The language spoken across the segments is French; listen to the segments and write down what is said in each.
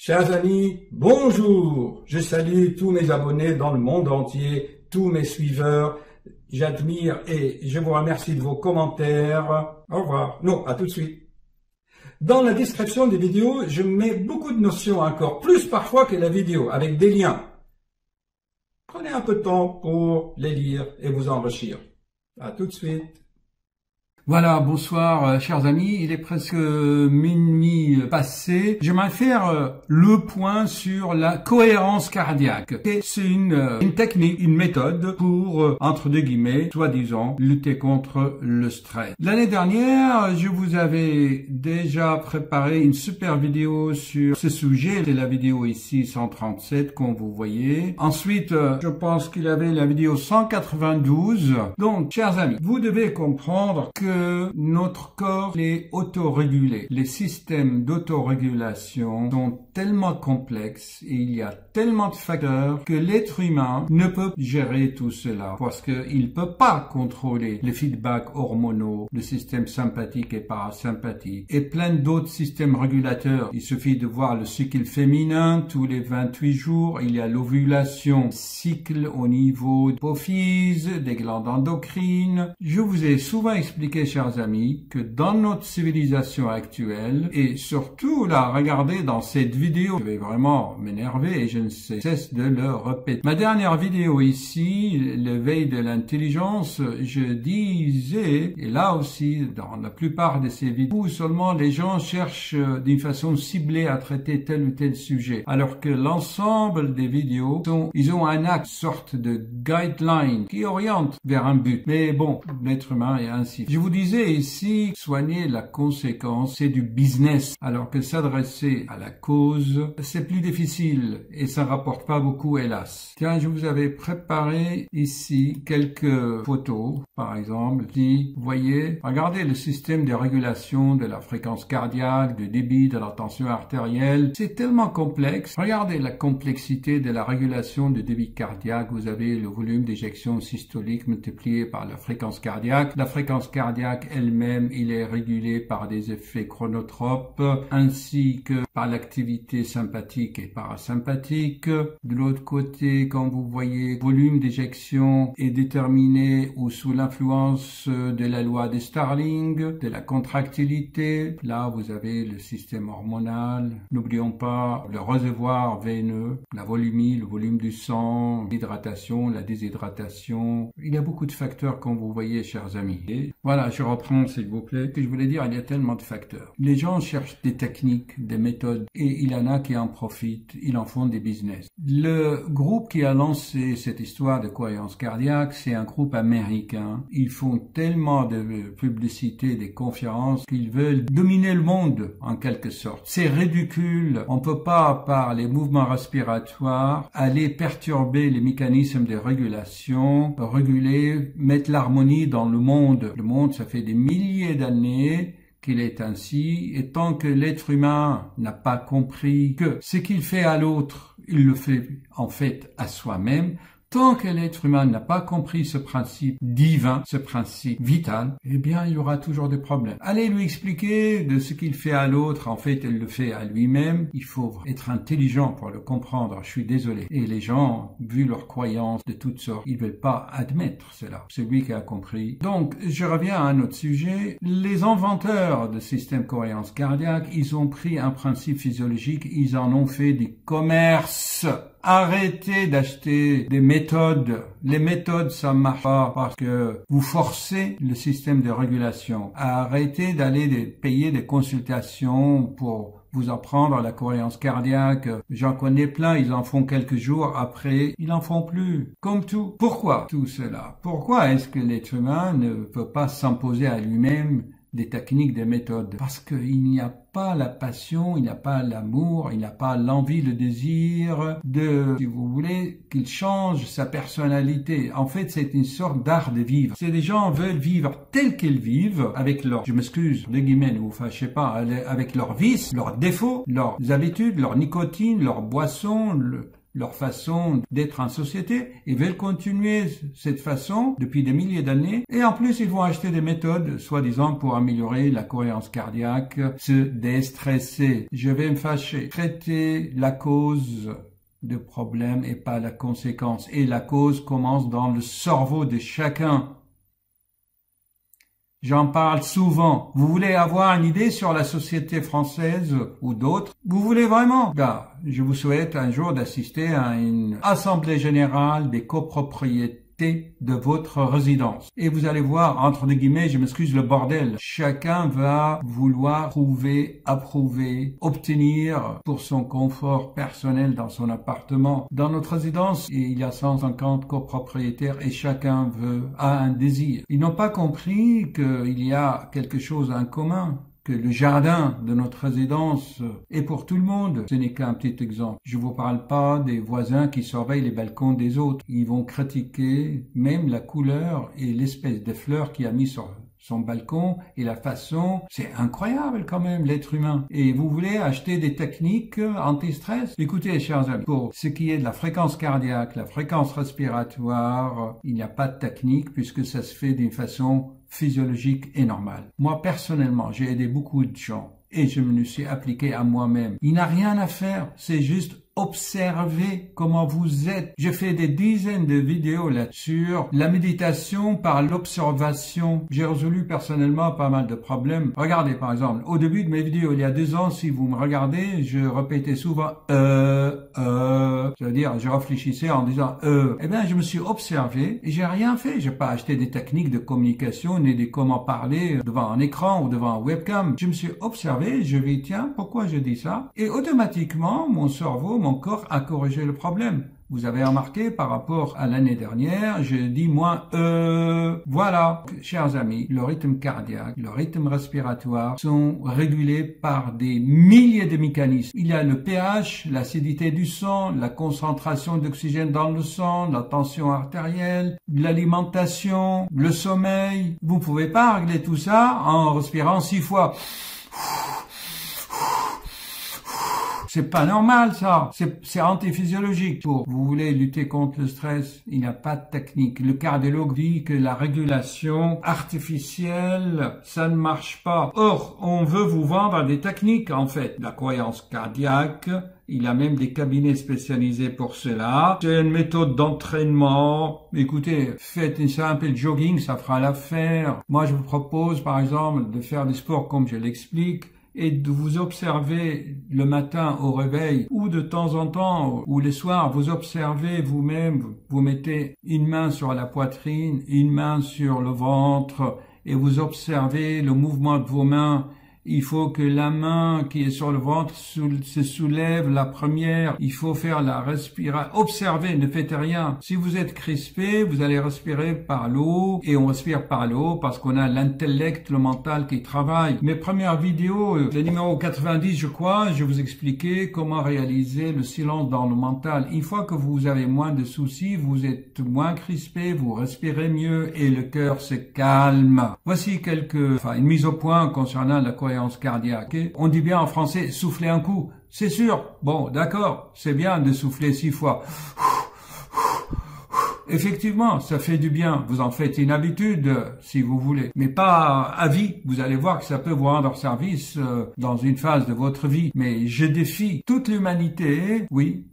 Chers amis, bonjour. Je salue tous mes abonnés dans le monde entier, tous mes suiveurs. J'admire et je vous remercie de vos commentaires. Au revoir. Non, à tout de suite. Dans la description des vidéos, je mets beaucoup de notions encore, plus parfois que la vidéo, avec des liens. Prenez un peu de temps pour les lire et vous enrichir. À tout de suite. Voilà, bonsoir chers amis, il est presque minuit passé. J'aimerais faire le point sur la cohérence cardiaque. C'est une technique, une méthode pour, entre deux guillemets, soi-disant, lutter contre le stress. L'année dernière, je vous avais déjà préparé une super vidéo sur ce sujet. C'est la vidéo ici 137 comme vous voyez. Ensuite, je pense qu'il y avait la vidéo 192. Donc, chers amis, vous devez comprendre que notre corps est autorégulé. Les systèmes d'autorégulation sont tellement complexes et il y a tellement de facteurs que l'être humain ne peut gérer tout cela parce qu'il ne peut pas contrôler les feedbacks hormonaux, le système sympathique et parasympathique et plein d'autres systèmes régulateurs. Il suffit de voir le cycle féminin tous les 28 jours. Il y a l'ovulation, cycle au niveau de l'hypophyse, des glandes endocrines. Je vous ai souvent expliqué, chers amis, que dans notre civilisation actuelle, et surtout là, regardez dans cette vidéo, je vais vraiment m'énerver et je ne cesse de le répéter. Ma dernière vidéo ici, l'éveil de l'intelligence, je disais, et là aussi, dans la plupart de ces vidéos, seulement les gens cherchent d'une façon ciblée à traiter tel ou tel sujet, alors que l'ensemble des vidéos ils ont un axe, sorte de guideline qui oriente vers un but. Mais bon, l'être humain est ainsi. Je vous disais ici, soigner la conséquence, c'est du business, alors que s'adresser à la cause, c'est plus difficile et ça rapporte pas beaucoup, hélas. Tiens, je vous avais préparé ici quelques photos, par exemple, qui, vous voyez, regardez le système de régulation de la fréquence cardiaque, du débit, de la tension artérielle. C'est tellement complexe. Regardez la complexité de la régulation du débit cardiaque. Vous avez le volume d'éjection systolique multiplié par la fréquence cardiaque. La fréquence cardiaque elle-même, il est régulé par des effets chronotropes ainsi que par l'activité sympathique et parasympathique. De l'autre côté, quand vous voyez, le volume d'éjection est déterminé ou sous l'influence de la loi de Starling, de la contractilité. Là, vous avez le système hormonal. N'oublions pas le réservoir veineux, la volumie, le volume du sang, l'hydratation, la déshydratation. Il y a beaucoup de facteurs, comme vous voyez, chers amis. Et voilà, je reprends, s'il vous plaît. Ce que je voulais dire, il y a tellement de facteurs. Les gens cherchent des techniques, des méthodes, et il y en a qui en profitent, ils en font des business. Le groupe qui a lancé cette histoire de cohérence cardiaque, c'est un groupe américain. Ils font tellement de publicité, des conférences, qu'ils veulent dominer le monde, en quelque sorte. C'est ridicule. On peut pas, par les mouvements respiratoires, aller perturber les mécanismes de régulation, réguler, mettre l'harmonie dans le monde. Le monde, ça fait des milliers d'années qu'il est ainsi, et tant que l'être humain n'a pas compris que ce qu'il fait à l'autre, il le fait en fait à soi-même, tant que l'être humain n'a pas compris ce principe divin, ce principe vital, eh bien, il y aura toujours des problèmes. Allez lui expliquer de ce qu'il fait à l'autre, en fait, il le fait à lui-même. Il faut être intelligent pour le comprendre, je suis désolé. Et les gens, vu leurs croyances de toutes sortes, ils veulent pas admettre cela. C'est lui qui a compris. Donc, je reviens à un autre sujet. Les inventeurs de système cohérence cardiaque, ils ont pris un principe physiologique, ils en ont fait du commerce. Arrêtez d'acheter des méthodes. Les méthodes, ça marche pas parce que vous forcez le système de régulation. Arrêtez d'aller payer des consultations pour vous apprendre la cohérence cardiaque. J'en connais plein, ils en font quelques jours, après, ils en font plus. Comme tout. Pourquoi tout cela? Pourquoi est-ce que l'être humain ne peut pas s'imposer à lui-même des techniques, des méthodes? Parce qu'il n'y a pas la passion, il n'a pas l'amour, il n'a pas l'envie, le désir de, si vous voulez, qu'il change sa personnalité. En fait, c'est une sorte d'art de vivre. C'est des gens veulent vivre tel qu'ils vivent, avec leurs, je m'excuse, les guillemets, ne vous fâchez pas, avec leurs vices, leurs défauts, leurs habitudes, leur nicotine, leurs boissons, leur façon d'être en société. Ils veulent continuer cette façon depuis des milliers d'années. Et en plus, ils vont acheter des méthodes, soi-disant, pour améliorer la cohérence cardiaque, se déstresser. Je vais me fâcher. Traiter la cause de problème et pas la conséquence. Et la cause commence dans le cerveau de chacun. J'en parle souvent. Vous voulez avoir une idée sur la société française ou d'autres? Vous voulez vraiment? Je vous souhaite un jour d'assister à une assemblée générale des copropriétés de votre résidence. Et vous allez voir, entre guillemets, je m'excuse, le bordel. Chacun va vouloir prouver, approuver, obtenir pour son confort personnel dans son appartement. Dans notre résidence, il y a 150 copropriétaires et chacun a un désir. Ils n'ont pas compris qu'il y a quelque chose en commun, que le jardin de notre résidence est pour tout le monde. Ce n'est qu'un petit exemple. Je vous parle pas des voisins qui surveillent les balcons des autres. Ils vont critiquer même la couleur et l'espèce de fleurs qu'il a mis sur son balcon et la façon. C'est incroyable quand même, l'être humain. Et vous voulez acheter des techniques anti-stress? Écoutez, chers amis, pour ce qui est de la fréquence cardiaque, la fréquence respiratoire, il n'y a pas de technique puisque ça se fait d'une façon physiologique et normale. Moi, personnellement, j'ai aidé beaucoup de gens et je me le suis appliqué à moi-même. Il n'a rien à faire, c'est juste observez comment vous êtes. J'ai fait des dizaines de vidéos là-dessus. La méditation par l'observation. J'ai résolu personnellement pas mal de problèmes. Regardez par exemple, au début de mes vidéos, il y a 2 ans, si vous me regardez, je répétais souvent c'est-à-dire, je réfléchissais en disant Eh bien, je me suis observé et j'ai rien fait. J'ai pas acheté des techniques de communication ni des comment parler devant un écran ou devant un webcam. Je me suis observé, je vais tiens, pourquoi je dis ça? Et automatiquement, mon cerveau, mon corps a corrigé le problème. Vous avez remarqué par rapport à l'année dernière, je dis moins voilà. Chers amis, le rythme cardiaque, le rythme respiratoire sont régulés par des milliers de mécanismes. Il y a le pH, l'acidité du sang, la concentration d'oxygène dans le sang, la tension artérielle, l'alimentation, le sommeil. Vous pouvez pas régler tout ça en respirant 6 fois. C'est pas normal, ça. C'est antiphysiologique. Vous voulez lutter contre le stress, il n'y a pas de technique. Le cardiologue dit que la régulation artificielle, ça ne marche pas. Or, on veut vous vendre des techniques, en fait. La cohérence cardiaque, il y a même des cabinets spécialisés pour cela. C'est une méthode d'entraînement. Écoutez, faites un simple jogging, ça fera l'affaire. Moi, je vous propose, par exemple, de faire du sport comme je l'explique, et de vous observer le matin au réveil ou de temps en temps ou le soir, vous observez vous-même, vous mettez une main sur la poitrine, une main sur le ventre et vous observez le mouvement de vos mains. Il faut que la main qui est sur le ventre se soulève, la première. Il faut faire la respiration. Observez, ne faites rien. Si vous êtes crispé, vous allez respirer par l'eau. Et on respire par l'eau parce qu'on a l'intellect, le mental qui travaille. Mes premières vidéos, le numéro 90, je crois, je vous expliquais comment réaliser le silence dans le mental. Une fois que vous avez moins de soucis, vous êtes moins crispé, vous respirez mieux et le cœur se calme. Voici une mise au point concernant la cohérence cardiaque. On dit bien en français, souffler un coup. C'est sûr. Bon, d'accord. C'est bien de souffler 6 fois. Effectivement, ça fait du bien. Vous en faites une habitude, si vous voulez. Mais pas à vie. Vous allez voir que ça peut vous rendre service dans une phase de votre vie. Mais je défie toute l'humanité, oui,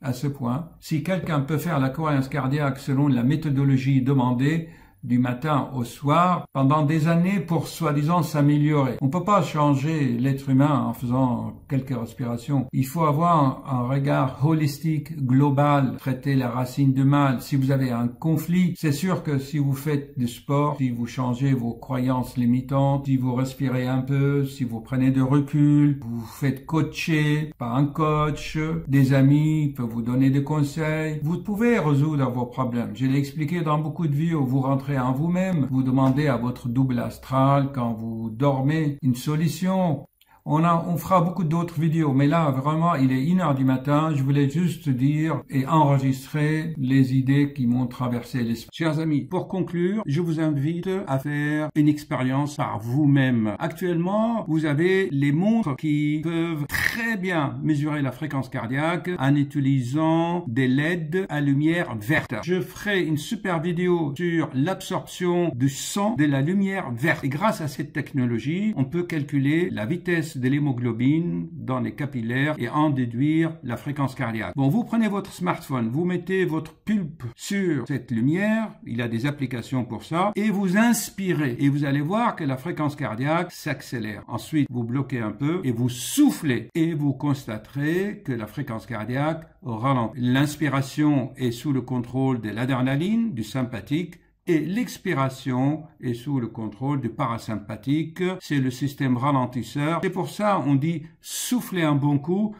à ce point. Si quelqu'un peut faire la cohérence cardiaque selon la méthodologie demandée, du matin au soir, pendant des années pour soi-disant s'améliorer. On peut pas changer l'être humain en faisant quelques respirations. Il faut avoir un regard holistique, global, traiter la racine du mal. Si vous avez un conflit, c'est sûr que si vous faites du sport, si vous changez vos croyances limitantes, si vous respirez un peu, si vous prenez de recul, vous faites coacher par un coach, des amis peuvent vous donner des conseils, vous pouvez résoudre vos problèmes. Je l'ai expliqué dans beaucoup de vidéos. Vous rentrez en vous-même, vous demandez à votre double astral quand vous dormez une solution. On fera beaucoup d'autres vidéos, mais là, vraiment, il est 1h du matin. Je voulais juste dire et enregistrer les idées qui m'ont traversé l'esprit. Chers amis, pour conclure, je vous invite à faire une expérience par vous-même. Actuellement, vous avez les montres qui peuvent très bien mesurer la fréquence cardiaque en utilisant des LED à lumière verte. Je ferai une super vidéo sur l'absorption du sang de la lumière verte. Et grâce à cette technologie, on peut calculer la vitesse de l'hémoglobine dans les capillaires et en déduire la fréquence cardiaque. Bon, vous prenez votre smartphone, vous mettez votre pulpe sur cette lumière, il y a des applications pour ça, et vous inspirez. Et vous allez voir que la fréquence cardiaque s'accélère. Ensuite, vous bloquez un peu et vous soufflez. Et vous constaterez que la fréquence cardiaque ralentit. L'inspiration est sous le contrôle de l'adrénaline, du sympathique, et l'expiration est sous le contrôle du parasympathique. C'est le système ralentisseur. C'est pour ça on dit souffler un bon coup.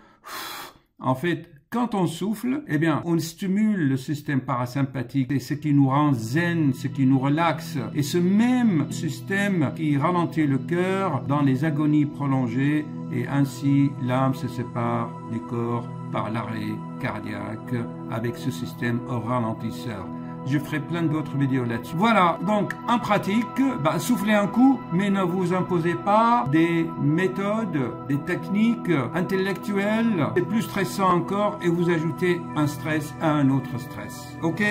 En fait, quand on souffle, eh bien, on stimule le système parasympathique et ce qui nous rend zen, ce qui nous relaxe. Et ce même système qui ralentit le cœur dans les agonies prolongées et ainsi l'âme se sépare du corps par l'arrêt cardiaque avec ce système ralentisseur. Je ferai plein d'autres vidéos là-dessus. Voilà, donc en pratique, soufflez un coup, mais ne vous imposez pas des méthodes, des techniques intellectuelles. C'est plus stressant encore et vous ajoutez un stress à un autre stress. Ok ?